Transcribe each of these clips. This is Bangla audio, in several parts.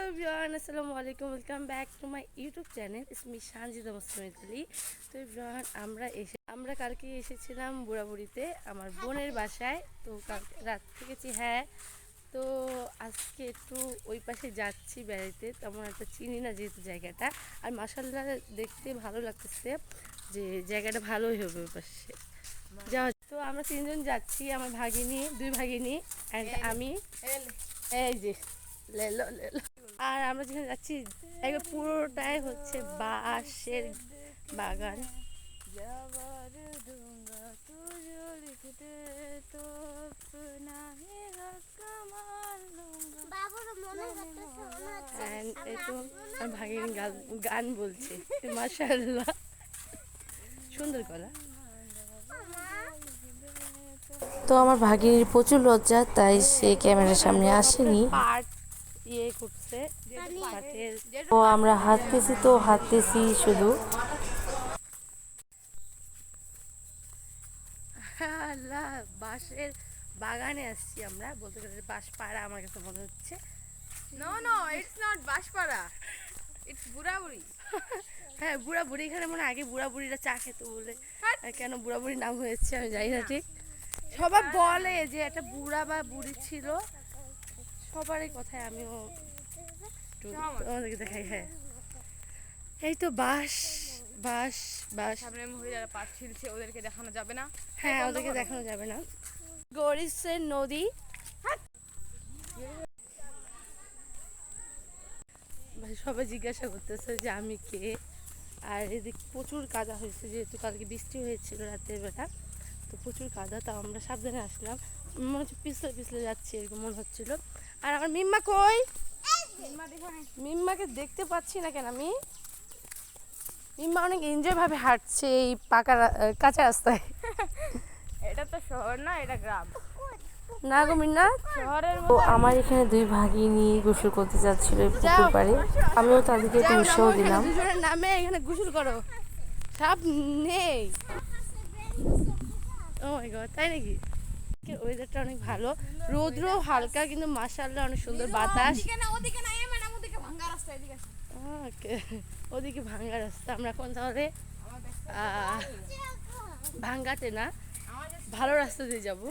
এভরিওয়ান, আসসালামু আলাইকুম। Welcome back to my YouTube channel. It's me Sanjida Muslim. তো এভরিওয়ান, আমরা কালকে এসেছিলাম বুড়াবুড়িতে আমার বোনের বাসায়। তো কালকে রাত থেকেছি। হ্যাঁ, তো আজকে একটু ওই পাশে যাচ্ছি বেড়াইতে। তেমন একটা চিনি না যেহেতু জায়গাটা, আর মাশাআল্লাহ দেখতে ভালো লাগতেছে যে জায়গাটা ভালোই হবে ওই পাশে যাওয়া। তো আমরা তিনজন যাচ্ছি, আমার ভাগিনী, দুই ভাগিনী অ্যান্ড আমি। এই যে লেলো লেলো। আর আমরা যেখানে যাচ্ছি একবার পুরোটাই হচ্ছে বাঁশের বাগান। ভাগিনী গান বলছে, মাশাআল্লাহ সুন্দর গলা। তো আমার ভাগিনীর প্রচুর লজ্জা, তাই সে ক্যামেরার সামনে আসেনি। ইয়ে করছে, ও আমরা হাঁটতেছি শুধু। আল্লাহ, বাঁশের বাগানে আসছি আমরা, বলতে গেলে বাঁশপাড়া আমার কাছে মনে হচ্ছে। No, it's not Banshpara, it's Buraburi. হ্যাঁ, বুড়াবুড়ি। এখানে মনে আগে বুড়াবুড়িরা চা খেত বলে কেন বুড়াবুড়ি নাম হয়েছে আমি জানি না ঠিক। সবাই বলে যে একটা বুড়া বা বুড়ি ছিল, সবারই কথায় আমিও আমাদেরকে দেখাই। হ্যাঁ, এই তো বাঁশ বাঁশ বাঁশ। সামনে মহিলারা পাট ছিলছে, ওদেরকে দেখানো যাবে না। হ্যাঁ, ওদেরকে দেখানো যাবে না। গরিসের নদী। সবাই জিজ্ঞাসা করতেছে যে আমি কে। আর এদিকে প্রচুর কাদা হয়েছে, যেহেতু কালকে বৃষ্টি হয়েছিল রাতের বেলা, তো প্রচুর কাদা। তাও আমরা সাবধানে আসলাম, মনে হচ্ছে পিছলে পিছলে যাচ্ছি এরকম মনে হচ্ছিল। আর আমার মিম্মা কই? মিম্মাকে দেখতে পাচ্ছি না কেন আমি? মিম্মা অনেক এনজয় ভাবে হাঁটছে এই কাঁচা রাস্তায়। এটা তো শহর না, এটা গ্রাম। না গো মিন্না, শহরের তো আমার এখানে দুই ভাগিনী গোসল করতে যাচ্ছিল পুকুর পাড়ে। আমিও তাদেরকে একটু উৎসাহ দিলাম। দুজনের নামে এখানে গোসল করো, সাপ নেই। ও মাই গড, তাই নাকি? ওয়েদারটা অনেক ভালো, রৌদ্র হালকা, কিন্তু মাশাআল্লাহ অনেক সুন্দর বাতাস। ওকে, ওদিকে ভাঙ্গা রাস্তা। আমরা এখন তাহলে ভাঙ্গাতে না, ভালো রাস্তা দিয়ে যাবো।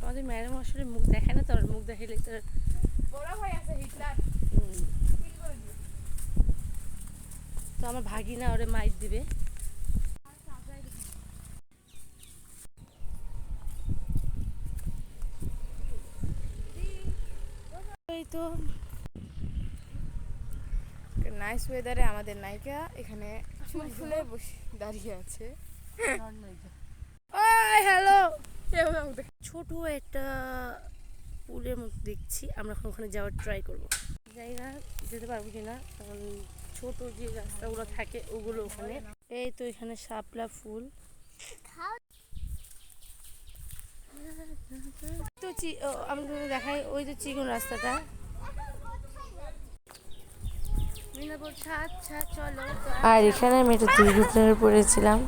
আমাদের ম্যাডাম আসলে মুখ দেখায় না, তোর মুখ দেখাইলে তোর তো আমার ভাগিনা ওরে মাইর দিবে। এই তো নাইস ওয়েদারে আমাদের নায়িকা এখানে চুল ফুলে বসে দাঁড়িয়ে আছে। হ্যালো, ছোট একটা পুলের মতো দেখছি, আমরা ওখানে যাওয়ার ট্রাই করবো। যাই না, যেতে পারবো কিনা, কারণ ছোট যে রাস্তাগুলো থাকে ওগুলো ওখানে। এই তো এখানে শাপলা ফুল। তো আমি দেখাই, ওই যে চিকন রাস্তাটা। আচ্ছা চলো। আর এখানে আমি একটা দুর্ঘটনায় পড়েছিলাম।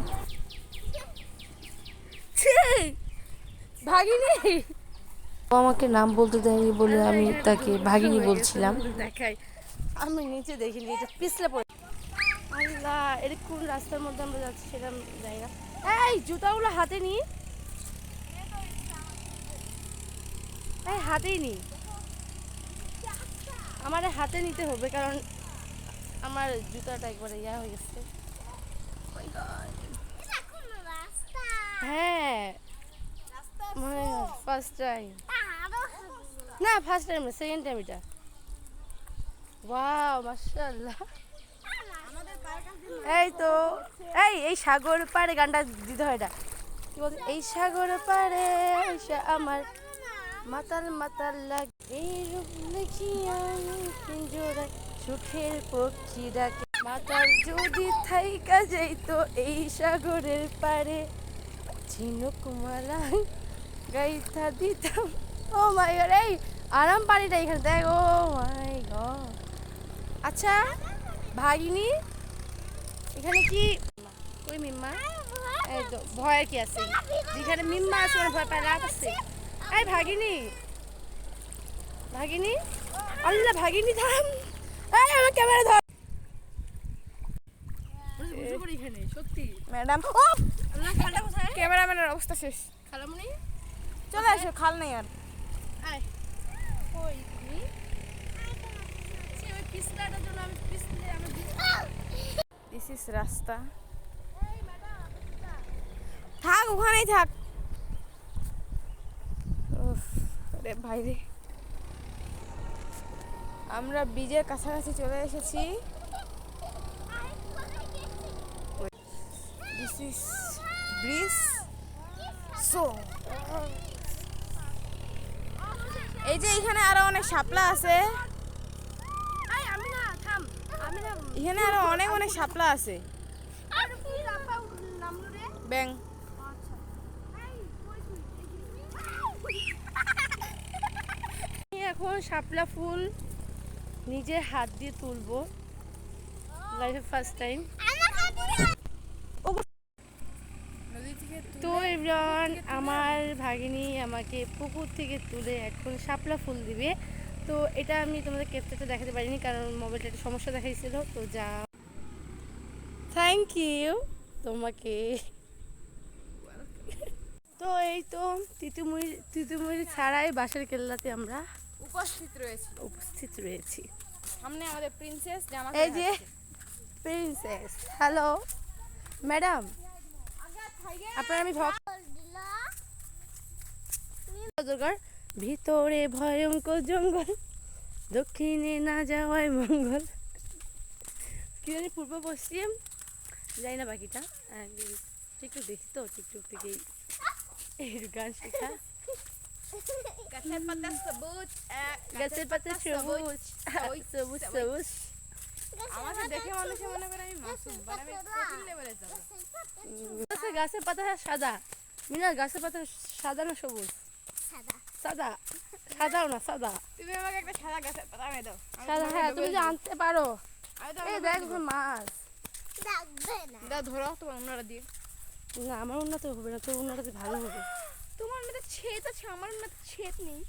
ভাগিনী ও আমাকে নাম বলতে দেয়নি বলে আমি তাকে ভাগিনী বলছিলাম। দেখাই, আমি নিচে দেখিনি, এটা পিছলে পড়ে। আল্লাহ, এটা কোন রাস্তার মধ্যে আমরা যাচ্ছি সেটা যাই না। এই জুতাগুলো হাতে নি, এই হাতেই নি, আমার হাতে নিতে হবে, কারণ আমার জুতাটা একবারে ইয়া হয়ে গেছে। হ্যাঁ, মানে ফার্স্ট টাইম না, ফার্স্ট টাইম না, সেকেন্ড টাইম এটা। ওয়াও, মাশাআল্লাহ। এই তো এই সাগর পাড়ে গানটা দিতে হয়। এটা কি বলছে? এই সাগর পাড়ে এসে আমার মাতাল মাতাল লাগে, এই রূপ দেখি আমি পিঞ্জরায় সুখের পক্ষী ডাকে, মাতাল যদি থাইকা যাইতো এই সাগরের পাড়ে, ঝিনুক মালাং গাইতা দিতাম। ও মাই গড, এই আরাম পানিটা এখানে দেখ। ও মাই গড। আচ্ছা ভাগিনী, এখানে কি ওই মিম্মা? এই তো ভয় কি আছে, যেখানে মিম্মা আছে ওখানে ভয় পায় লাভ আছে। এই ভাগিনী, ভাগিনী, আল্লাহ ভাগিনী থাম, এই আমার ক্যামেরা ধর। বুঝো করে এখানে সত্যি ম্যাডাম, ও আল্লাহ, খালটা কোথায়? ক্যামেরাম্যানের অবস্থা শেষ। খালামুনি চলে আসো, খাল নেই আর। আয়, কই তুমি? সে ওই পিছলাটার জন্য আমি পিছলে আমি দিস ইজ রাস্তা। থাক, ওখানেই থাক। উফ, আরে ভাই রে, আমরা ব্রিজের কাছাকাছি চলে এসেছি। This is bridge. সো এই যে এখানে আরো অনেক শাপলা আছে। আয়, আমি না থাম, আমি না এখানে আরো অনেক অনেক শাপলা আছে। আর কি রাপা নামলো রে? ব্যাং। আমি এখন শাপলা ফুল নিজের হাত দিয়ে তুলবো, লাইফে ফার্স্ট টাইম। নদী থেকে তো এভরিওয়ান, আমার ভাগিনী আমাকে পুকুর থেকে তুলে এখন শাপলা ফুল দিবে। তো এটা আমি তোমাদের ক্যাপচারটা দেখাতে পারিনি কারণ মোবাইলটা একটা সমস্যা দেখাইছিল। তো যা, থ্যাংক ইউ তোমাকে। তো এই তো তিতুমুড়ি ছাড়াই বাঁশের কেল্লাতে আমরা উপস্থিত রয়েছে। উপস্থিত রয়েছি। সামনে আমাদের প্রিন্সেস জামা এই যে প্রিন্সেস, হ্যালো ম্যাডাম, আপনার আমি দুর্গার ভিতরে ভয়ঙ্কর জঙ্গল, দক্ষিণে না যাওয়ায় মঙ্গল। কি জানি পূর্ব পশ্চিম, যাই না বাকিটা। টিকটক দেখি তো, টিকটক থেকেই এই গান শেখা। গাছের পাতা সবুজ, গাছের পাতা সবুজ সবুজ সবুজ। আমাকে দেখে মানুষে মনে করে আমি মাসুম, বাট আমি কোকিল লেভেলে যাব। গাছের পাতা সাদা, মিনা গাছের পাতা সাদা না সবুজ? সাদা, সাদাও না সাদা, তুমি আমাকে একটা সাদা গাছের পাতা এনে দাও। সাদা। হ্যাঁ, তুমি যে আনতে পারো। আমি তো এই দেখ ওখানে মাছ। দাও, ধরো তোমার অন্যরা দিয়ে। না, আমার উন্নত হবে না, তোর উন্নতি ভালো হবে। তোমার মধ্যে ছেদ আছে, আমার মধ্যে ছেদ নেই।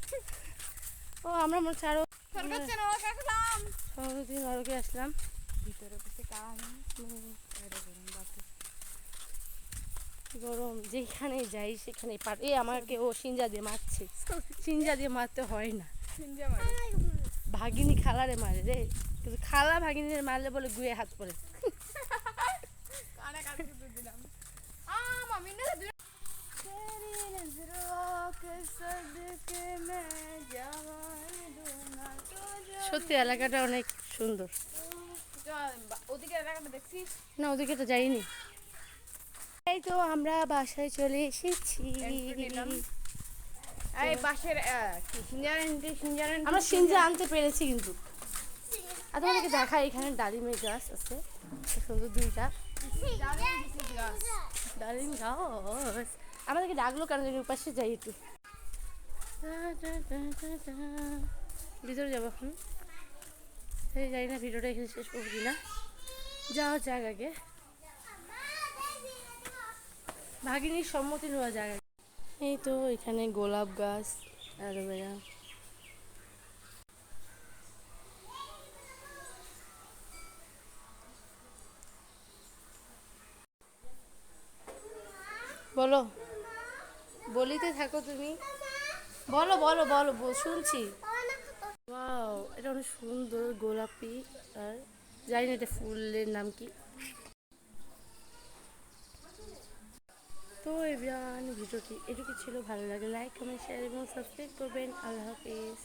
ও, আমরা মনে হচ্ছে আরো সরকার চেন ওকে আসলাম। দিন নরকে আসলাম। ভিতরে বসে কাম গরম, যেখানে যাই সেখানে পার। এই আমাকে ও সিঞ্জা দিয়ে মারছে, সিঞ্জা দিয়ে মারতে হয় না, সিনজা মারি। ভাগিনী খালারে মারে রে, কিন্তু খালা ভাগিনীর মারলে বলে গুয়ে হাত পড়ে। কানে কানে দুধ দিলাম। মামি না দুধ। तेरी नजरों के सदके मैं जवान दूंगा तुझे। সত্যি এলাকাটা অনেক সুন্দর। ওদিকে এলাকাটা দেখছিস? না, ওদিকে তো যাইনি। এই তো আমরা বাসায় চলে এসেছি। এই বাসের কি সিনজারেন আমরা সিঞ্জা আনতে পেরেছি কিন্তু। আর তোমাদেরকে দেখাই, এখানে ডালিমের গাছ আছে সুন্দর দুইটা ডালিম গাছ। আমাদেরকে ডাকলো কারণ পাশে যাই একটু, ভিতরে যাবো এখন। এই যাই না, ভিডিওটা এখানে শেষ করবো কিনা, যাওয়া যাক আগে, ভাগিনীর সম্মতি নেওয়া যাক। এই তো এখানে গোলাপ গাছ, অ্যালোভেরা। বলো, বলিতে থাকো তুমি, বলো বলো বলো, শুনছি। ওয়াও, এটা অনেক সুন্দর গোলাপি, আর জানি না এটা ফুলের নাম কি। তো এভরিওয়ান, ভিডিওটি এটুকু ছিল। ভালো লাগে লাইক কমেন্ট শেয়ার এবং সাবস্ক্রাইব করবেন। আল্লাহ হাফিজ।